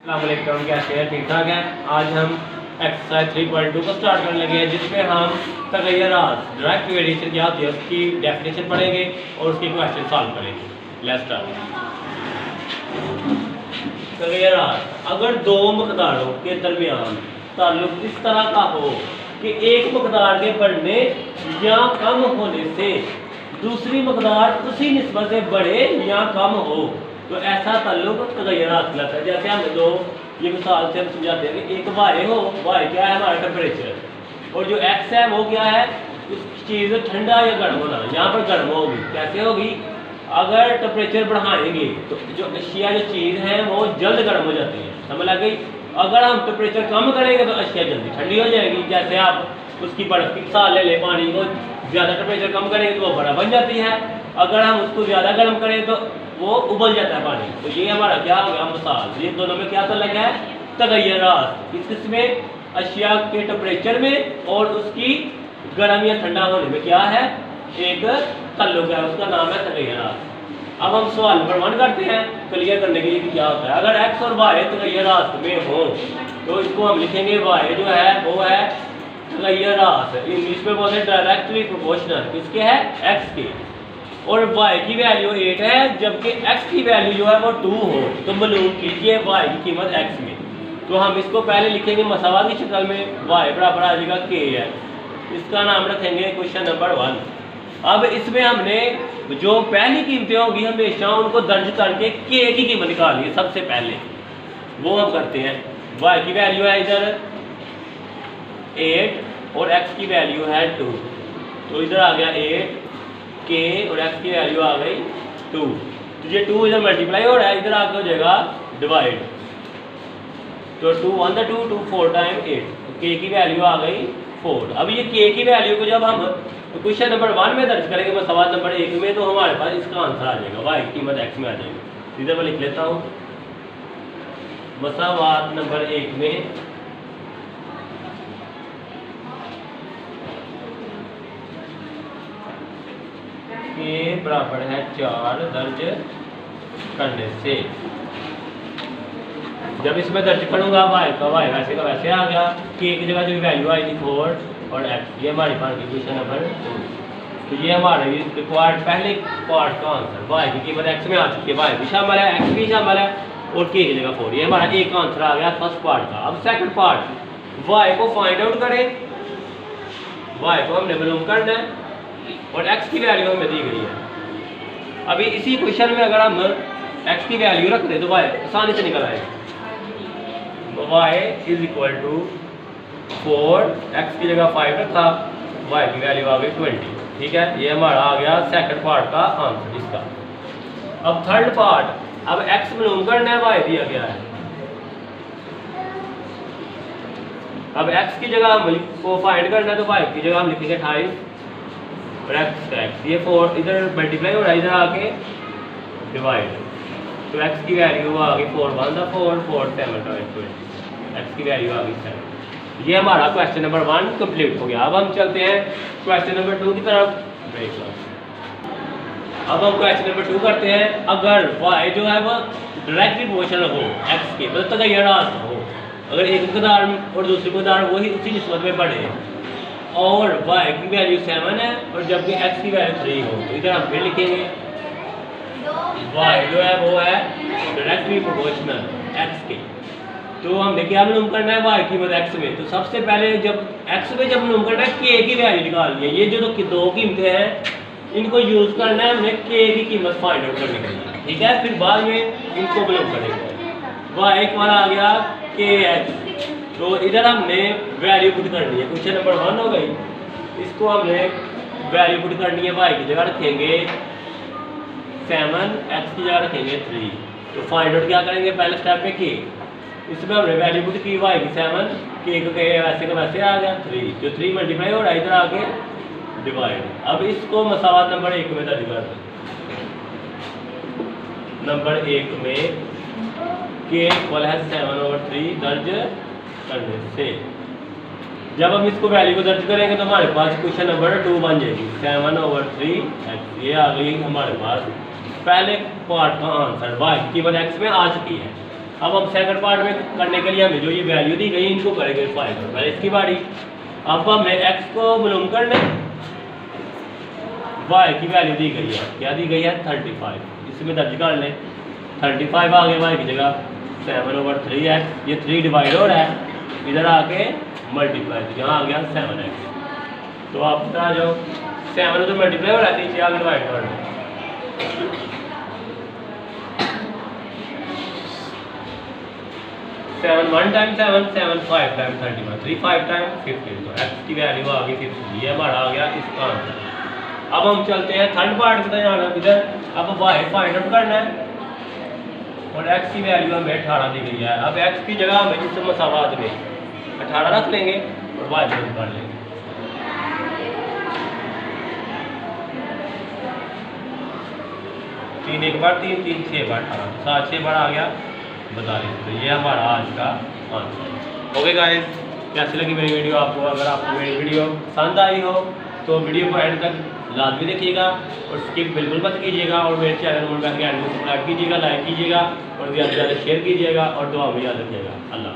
अस्सलामुअलैकुम, कैसे हैं? ठीक ठाक हैं। आज हम एक्सरसाइज 3.2 को स्टार्ट करने लगे हैं, जिसमें हम तगय्युरात डायरेक्ट वेरिएशन क्या होती है उसकी डेफिनेशन पढ़ेंगे और उसके क्वेश्चन सॉल्व करेंगे। Let's start. तगय्युरात अगर दो मकदारों के दरमियान ताल्लुक इस तरह का हो कि एक मकदार के बढ़ने या कम होने से दूसरी मकदार उसी निस्बत से बढ़े या कम हो, तो ऐसा ताल्लुक तगय्युरात कहलाता है। जैसे हम दो ये मिसाल से हम समझाते हैं कि एक वाई हो, वाई क्या है हमारा टेम्परेचर, और जो एक्स है वो क्या है उस चीज़ ठंडा या गर्म होना। यहाँ पर गर्म होगी, कैसे होगी? अगर टेम्परेचर बढ़ाएंगे तो जो अशिया जो चीज़ है वो जल्द गर्म हो जाती है, समझ लग गई। अगर हम टेम्परेचर कम करेंगे तो अशिया जल्दी ठंडी हो जाएगी। जैसे आप उसकी बर्फ़ की मिसाल ले लें, पानी को ज़्यादा टेम्परेचर कम करेंगे तो वो बर्फ़ बन जाती है, अगर हम उसको ज़्यादा गर्म करें तो वो उबल जाता है पानी। तो ये हमारा क्या हो गया मिसाल। ये दोनों में क्या ताल्लुक है? तगय्युरात। इसमें अशिया के टेम्परेचर में और उसकी गर्म या ठंडा होने में क्या है, एक ताल्लुक है, उसका नाम है तगय्युरात। अब हम सवाल नंबर 1 करते हैं क्लियर करने के लिए कि क्या होता है। अगर एक्स और वाई तगय्युरात में हो तो इसको हम लिखेंगे वाई जो है वो है तगय्युरात, इंग्लिश में बोलते हैं डायरेक्टली प्रोपोर्शनल, किसके है? एक्स के। और y की वैल्यू 8 है जबकि x की वैल्यू जो है वो 2 हो, तो मालूम कीजिए y की कीमत x में। तो हम इसको पहले लिखेंगे मसावात की शक्ल में, y बराबर आ जाएगा k है, इसका नाम रखेंगे क्वेश्चन नंबर 1। अब इसमें हमने जो पहली कीमतें होंगी हमेशा उनको दर्ज करके k की कीमत निकालनी है सबसे पहले, वो हम करते हैं। y की वैल्यू है इधर 8 और x की वैल्यू है 2, तो इधर आ गया 8 के और x की वैल्यू आ गई 2, तो ये 2 इधर मल्टीप्लाई हो रहा है, इधर आके हो जाएगा डिवाइड, तो 2 1 2 2 4 टाइम 8, तो k की वैल्यू आ गई 4। अब ये k की वैल्यू को जब हम क्वेश्चन नंबर 1 में दर्ज करेंगे मसावात नंबर 1 में, तो हमारे पास इसका आंसर आ जाएगा, y की कीमत x में आ जाएगी। इधर मैं लिख लेता हूँ मसावात नंबर 1 में के बराबर है 4 दर्ज करने से। जब इसमें दर्ज करूंगा y का y वैसे का वैसे आ गया, k की जगह जो वैल्यू आएगी 4 और x, ये हमारे पास क्वेश्चन नंबर 2। तो ये हमारे रिक्वायर्ड पहले पार्ट का आंसर, y की कीमत x में आ चुकी है, y भी शामिल है x भी शामिल है और k की जगह 4, ये हमारा एक आंसर आ गया फर्स्ट पार्ट का। अब सेकंड पार्ट, y को फाइंड आउट करें, y को हमने मालूम करना है और x की वैल्यू हमें दी गई है। अभी इसी क्वेश्चन में अगर हम x की वैल्यू रख दें तो y आसानी से निकल आएगा, y is equal to 4, x की जगह 5 रखा, y की वैल्यू आ गई 20। ठीक है, ये हमारा आ गया सेकंड पार्ट का आंसर इसका। अब थर्ड पार्ट, अब x मालूम करना है, y दिया गया है। अब x की जगह हम को फाइंड करना है तो y की जगह हम लिखेंगे 28 और x, ये 4 इधर मल्टीप्लाई हो रहा है, इधर आके डिवाइड, तो x की वैल्यू आ गई 4 1 4 4 7 20, x की वैल्यू आ गई 7। ये हमारा क्वेश्चन नंबर 1 कंप्लीट हो गया। अब हम चलते हैं क्वेश्चन नंबर 2 की तरफ। ब्रेक लो। अब हम क्वेश्चन नंबर 2 करते हैं। अगर y जो है वो डायरेक्टली प्रोपोर्शनल हो x के, मतलब तगय्युरात हो, अगर एक मकदार और दूसरी मकदार वही उसी निस्बत में बढ़े और y की वैल्यू 7 है और जबकि x की वैल्यू 3 हो, तो इधर हम फिर लिखेंगे y जो है वो है डायरेक्टली प्रोपोर्शनल x के। तो हमने क्या मालूम करना है y की कीमत x में, तो सबसे पहले जब x में जब मालूम करना है k की वैल्यू निकालनी है। ये जो दो कीमतें हैं इनको यूज़ करना है हमने k की कीमत फाइंड आउट करने के लिए, ठीक है। फिर बाद में इनको मालूम करेंगे। y एक बार आ गया kx, तो इधर हमने वैल्यू पुट करनी है, क्वेश्चन नंबर 1 हो गई, इसको हमने वैल्यू पुट करनी है, y की जगह रखेंगे 7, x की जगह रखेंगे 3। तो फाइंड आउट क्या करेंगे पहले स्टेप में k, इसमें हमने वैल्यू पुट की y की 7, k को वैसे का वैसे आ गया 3, जो 3 मल्टीप्लाई हो रहा है इधर आके डिवाइड। अब इसको मसावात नंबर 1 में दर्ज कर दें। नंबर 1 में k इक्वल है 7/3 दर्ज करने से, जब हम इसको वैल्यू को दर्ज करेंगे तो हमारे पास क्वेश्चन नंबर 2 बन जाएगी 7/3x। ये आ गई हमारे पास पहले पार्ट का आंसर, y की कीमत x में आ चुकी है। अब हम सेकंड पार्ट में करने के लिए हमें जो ये वैल्यू दी गई इनको करेंगे फाइंड आउट। पहले इसकी बारी। अब हमें x को मालूम करना है, y की वैल्यू दी गई है, क्या दी गई है 35, इसमें दर्ज कर लें 35 आ गया y की जगह 7/3x, ये 3 डिवाइड हो रहा है, इधर आके मल्टीप्लाई, तो यहाँ आ गया 7x। तो आप बता जाओ 7 तो मल्टीप्लाई हो रहा है, नीचे आगे डिवाइड कर लो। 7 1 टाइम 7 7 5 टाइम 31 3 5 टाइम 15, तो x की वैल्यू आ गई 15, ये हमारा आ गया इसका आंसर। अब हम चलते हैं थर्ड पार्ट की तरफ जाना इधर। अब y फाइंड आउट करना है और x की वैल्यू हमें 18 दी गई है। अब x की जगह हमें जिस मसावात में 18 रख लेंगे और y जोड़ कर लेंगे। 3 एक बार 3 3 6 बार 18, 7 6 बार आ गया 42। तो ये हमारा आज का आंसर। ओके गाइस, कैसी लगी मेरी वीडियो आपको? अगर आपको मेरी वीडियो पसंद आई हो तो वीडियो को एंड तक लाजमी देखिएगा और स्किप बिल्कुल मत कीजिएगा, और मेरे चैनल को सब्सक्राइब कीजिएगा, लाइक कीजिएगा और ज़्यादा से ज़्यादा शेयर कीजिएगा और दुआ में याद रखिएगा। अल्लाह।